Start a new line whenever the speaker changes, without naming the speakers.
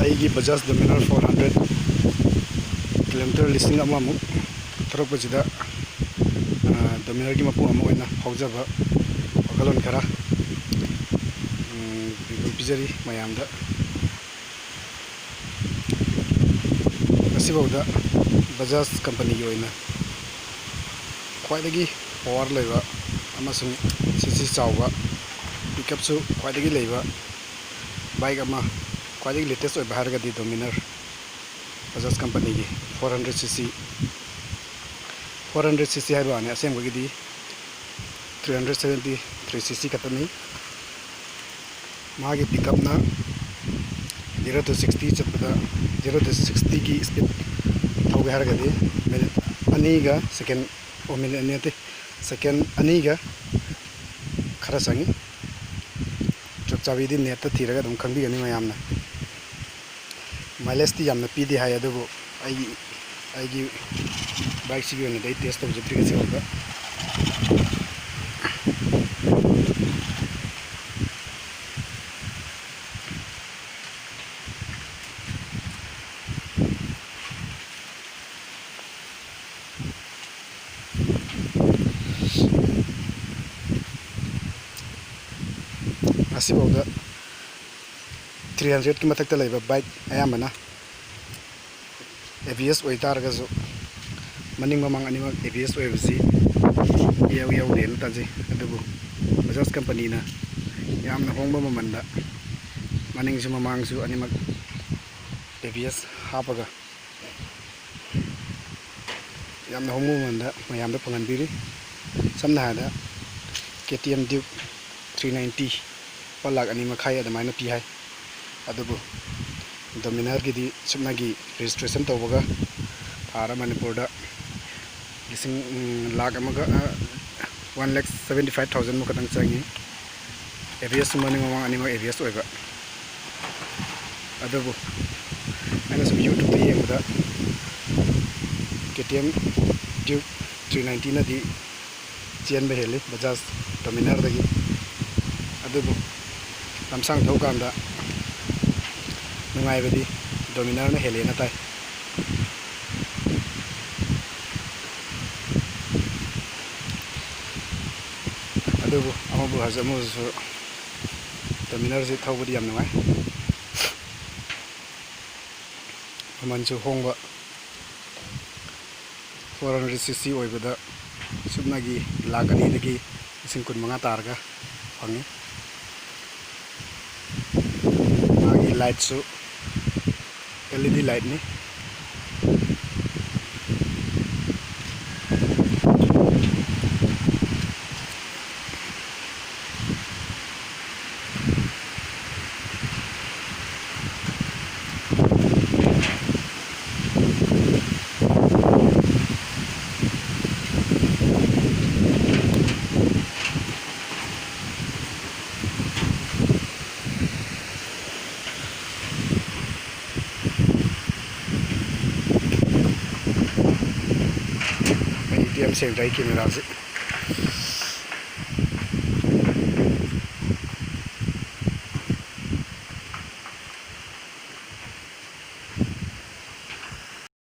ꯑꯩꯒꯤ ꯕꯖꯥꯖ ꯗꯣꯃꯤꯅꯔ 400 ꯀꯤꯂꯣꯃꯤꯇꯔ 1,000 ꯊꯧꯔꯛꯄꯁꯤꯗ ꯗꯣꯃꯤꯅꯔꯒꯤ ꯃꯄꯨ ꯑꯃ ꯑꯣꯏꯅ ꯐꯥꯎꯖꯕ ꯋꯥꯈꯜꯂꯣꯟ ꯈꯔ ꯄꯤꯖꯔꯤ ꯃꯌꯥꯝꯗ꯫ ꯉꯁꯤꯐꯥꯎꯗ ꯕꯖꯥꯖ ꯀꯝꯄꯅꯤꯒꯤ ꯑꯣꯏꯅ ꯈ꯭ꯋꯥꯏꯗꯒꯤ ꯄꯥꯋꯔ ꯂꯩꯕ ꯑꯃꯁꯨꯡ ꯁꯤꯁꯤ ꯆꯥꯎꯕ ꯄꯤꯛꯑꯞꯁꯨ ꯈ꯭ꯋꯥꯏꯗꯒꯤ ꯂꯩꯕ ꯕꯥꯏꯛ ꯑꯃ ꯈ꯭ꯋꯥꯏꯗꯒꯤ ꯂꯦꯇꯦꯁ ꯑꯣꯏꯕ ꯍꯥꯏꯔꯒꯗꯤ ꯗꯣꯃꯤꯅꯔ ꯕꯖꯥꯖ ꯀꯝꯄꯅꯤꯒꯤ 400cc ꯍꯥꯏꯕ ꯋꯥꯅꯤ, ꯑꯁꯦꯡꯕꯒꯤꯗꯤ 373cc ꯈꯛꯇꯅꯤ꯫ ꯃꯥꯒꯤ ꯄꯤꯛꯑꯞꯅ 0 to 60 ꯆꯠꯄꯗ 0 to 60ꯒꯤ ꯁ꯭ꯄꯤꯠ ꯊꯧꯒꯦ ꯍꯥꯏꯔꯒꯗꯤ ꯃꯤꯅꯤꯠ 2ꯒ ꯁꯦꯀꯦꯟ ꯃꯤꯅꯤꯠ 2 ꯅꯠꯇꯦ ꯁꯦꯀꯦꯟ 2ꯒ ꯈꯔ ꯆꯪꯉꯤ꯫ ꯆꯞ ꯆꯥꯕꯤꯗꯤ ꯅꯦꯠꯇ ꯊꯤꯔꯒ ꯑꯗꯨꯝ ꯈꯪꯕꯤꯒꯅꯤ ꯃꯌꯥꯝꯅ꯫ ꯃꯥꯏꯂꯦꯖꯇꯤ ꯌꯥꯝꯅ ꯄꯤꯗꯦ ꯍꯥꯏ, ꯑꯗꯨꯕꯨ ꯑꯩꯒꯤ ꯕꯥꯏꯛꯁꯤꯒꯤ ꯑꯣꯏꯅꯗꯤ ꯑꯩ ꯇꯦꯁ ꯇꯧꯖꯗ꯭ꯔꯤ ꯉꯁꯤꯐꯥꯎꯗ꯫ ꯉꯁꯤꯐꯥꯎꯗ 300ꯀꯤ ꯃꯊꯛꯇ ꯂꯩꯕ ꯕꯥꯏꯛ ꯑꯌꯥꯝꯕꯅ ABS ꯑꯣꯏꯇꯥꯔꯒꯁꯨ ꯃꯅꯤꯡ ꯃꯃꯥꯡ ꯑꯅꯤꯃꯛ ABS ꯑꯣꯏꯕꯁꯤ ꯌꯥꯎꯗꯦꯅ ꯇꯥꯖꯩ꯫ ꯑꯗꯨꯕꯨ ꯕꯖꯥꯖ ꯀꯝꯄꯅꯤꯅ ꯌꯥꯝꯅ ꯍꯣꯡꯕ ꯃꯃꯟꯗ ꯃꯅꯤꯡꯁꯨ ꯃꯃꯥꯡꯁꯨ ꯑꯅꯤꯃꯛ ABS ꯍꯥꯞꯄꯒ ꯌꯥꯝꯅ ꯍꯣꯡꯕ ꯃꯃꯟꯗ ꯃꯌꯥꯝꯗ ꯐꯪꯍꯟꯕꯤꯔꯤ꯫ ꯁꯝꯅ ꯍꯥꯏꯔꯕꯗ KTM Duke 390 ꯂꯨꯄꯥ 2,500,000 ꯑꯗꯨꯃꯥꯏꯅ ꯄꯤ ꯍꯥꯏ꯫ ꯑꯗꯨꯕꯨ ꯗꯣꯃꯤꯅꯔꯒꯤꯗꯤ ꯁꯨꯞꯅꯒꯤ ꯔꯦꯖꯤꯁꯇ꯭ꯔꯦꯁꯟ ꯇꯧꯕꯒ ꯊꯥꯔ ꯃꯅꯤꯄꯨꯔꯗ 1,75,000 ꯃꯨꯛ ꯈꯛꯇꯪ ꯆꯪꯉꯤ꯫ ABS ꯃꯅꯤꯡ ꯃꯃꯥꯡ ꯑꯅꯤꯃꯛ ABS ꯑꯣꯏꯕ꯫ ꯑꯗꯨꯕꯨ ꯑꯩꯅ ꯁꯨꯝ ꯌꯨꯇ꯭ꯌꯨꯕꯇ ꯌꯦꯡꯕꯗ KTM Duke 390ꯅꯗꯤ ꯆꯦꯟꯕ ꯍꯦꯜꯂꯤ ꯕꯖꯥꯖ ꯗꯣꯃꯤꯅꯔꯗꯒꯤ꯫ ꯑꯗꯨꯕꯨ ꯂꯝꯁꯥꯡ ꯊꯧꯀꯥꯟꯗ ꯅꯨꯡꯉꯥꯏꯕꯗꯤ ꯗꯣꯃꯤꯅꯔꯅ ꯍꯦꯜꯂꯦꯅ ꯇꯥꯏ꯫ ꯑꯗꯨꯕꯨ ꯑꯃꯕꯨ ꯍꯥꯏꯔꯁꯨ ꯑꯃꯕꯨꯁꯨ ꯗꯣꯃꯤꯅꯔꯁꯤ ꯊꯧꯕꯗꯤ ꯌꯥꯝ ꯅꯨꯡꯉꯥꯏ꯫ ꯃꯃꯜꯁꯨ ꯍꯣꯡꯕ 400cc ꯑꯣꯏꯕꯗ ꯁꯨꯞꯅꯒꯤ 2,00,000ꯗꯒꯤ 15,000 ꯇꯥꯔꯒ ꯐꯪꯉꯤ꯫ ꯃꯥꯒꯤ ꯂꯥꯏꯠꯁꯨ LED ꯂꯥꯏꯠꯅꯤ꯫ ATM ꯁꯦꯡꯗ꯭ꯔꯥ ꯑꯩ ꯀꯦꯃꯦꯔꯥꯁꯤ꯫